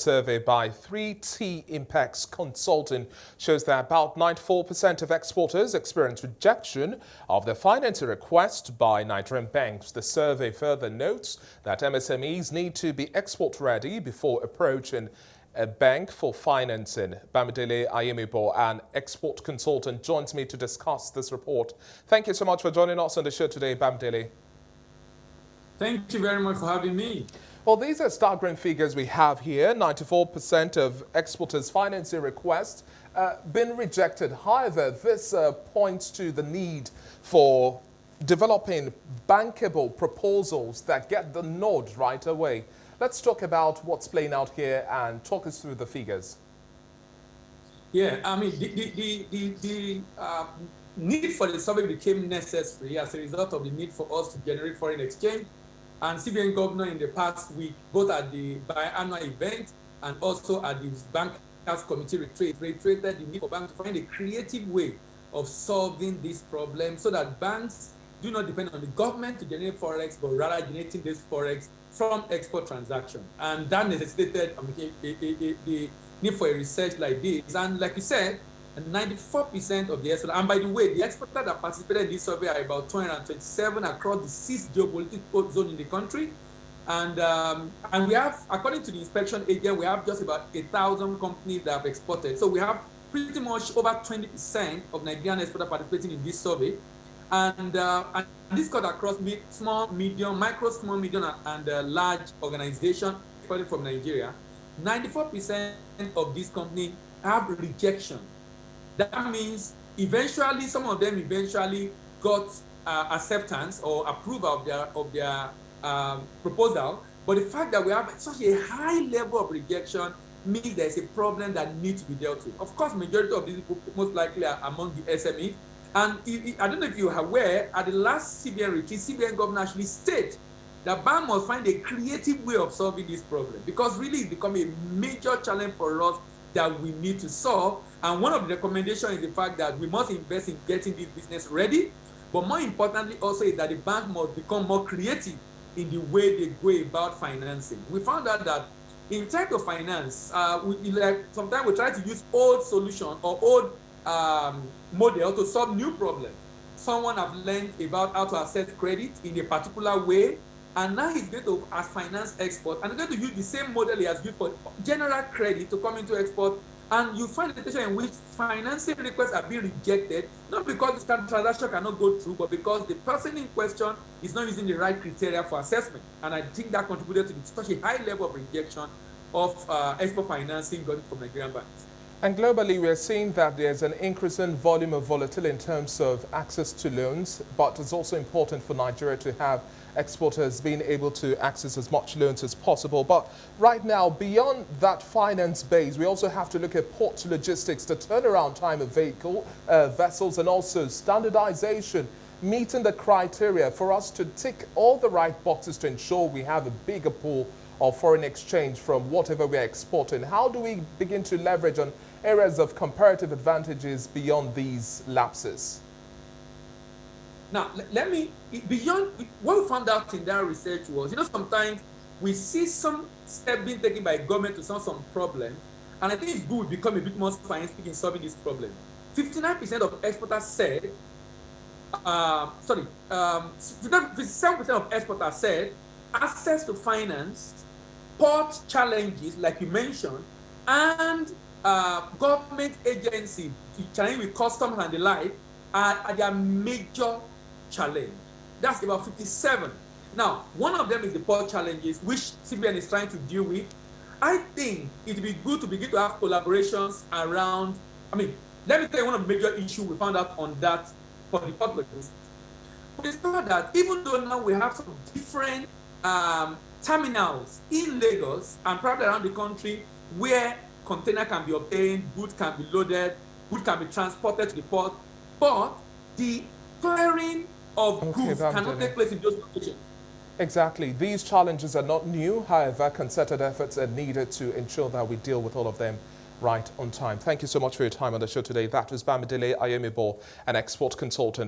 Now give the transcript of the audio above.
survey by 3T Impex Consulting shows that about 94% of exporters experience rejection of their financing request by Nigerian banks. The survey further notes that MSMEs need to be export ready before approaching a bank for financing. Bamidele Ayemibo, an export consultant, joins me to discuss this report. Thank you so much for joining us on the show today, Bamidele. Thank you very much for having me. Well, these are staggering figures we have here. 94% of exporters' financing requests been rejected. However, this points to the need for developing bankable proposals that get the nod right away. Let's talk about what's playing out here and talk us through the figures. Yeah, I mean, the need for the survey became necessary as a result of the need for us to generate foreign exchange. And CBN governor in the past week, both at the biannual event and also at the Bankers Committee retreat, reiterated the need for banks to find a creative way of solving this problem so that banks do not depend on the government to generate forex, but rather generating this forex from export transactions. And that necessitated the need for a research like this. And like you said, 94% of the exporters, and by the way, the exporters that participated in this survey are about 227 across the 6 geopolitical zones in the country. And we have, according to the inspection agent, we have just about 1,000 companies that have exported. So we have pretty much over 20% of Nigerian exporters participating in this survey. And this cut across small, medium, micro, small, medium, and large organizations exporting from Nigeria. 94% of these companies have rejection. That means eventually, some of them eventually got acceptance or approval of their proposal. But the fact that we have such a high level of rejection means there's a problem that needs to be dealt with. Of course, majority of these people most likely are among the SMEs. And I don't know if you are aware, at the last CBN retreat, CBN governor actually stated that bank must find a creative way of solving this problem because really it's become a major challenge for us that we need to solve. And one of the recommendations is the fact that we must invest in getting this business ready. But more importantly also is that the bank must become more creative in the way they go about financing. We found out that in terms of finance, sometimes we try to use old solution or old model to solve new problems. Someone have learned about how to access credit in a particular way, and now he's going to, as finance export, and he's going to use the same model he has used for general credit to come into export. And you find a situation in which financing requests are being rejected, not because this kind of transaction cannot go through, but because the person in question is not using the right criteria for assessment. And I think that contributed to such a high level of rejection of export financing going from Nigerian banks. And globally, we are seeing that there's an increasing volume of volatility in terms of access to loans, but it's also important for Nigeria to have exporters being able to access as much loans as possible. But right now, beyond that finance base, we also have to look at port logistics, the turnaround time of vessels, and also standardization, meeting the criteria for us to tick all the right boxes to ensure we have a bigger pool of foreign exchange from whatever we're exporting. How do we begin to leverage on areas of comparative advantages beyond these lapses? Now, beyond what we found out in that research was, sometimes we see some steps being taken by government to solve some problem, and I think it's good we become a bit more scientific in solving this problem. 59% of exporters said, 57% of exporters said access to finance, port challenges, like you mentioned, and government agency challenge with customs and the like are their major challenge. That's about 57. Now, one of them is the port challenges, which CBN is trying to deal with. I think it would be good to begin to have collaborations around, let me tell you one of the major issues we found out on that for the port logistics. We discovered that even though now we have some different terminals in Lagos and probably around the country where container can be obtained, goods can be loaded, goods can be transported to the port, but the clearing of goods cannot take place in those locations. Exactly. These challenges are not new. However, concerted efforts are needed to ensure that we deal with all of them right on time. Thank you so much for your time on the show today. That was Bamidele Ayemibo, an export consultant.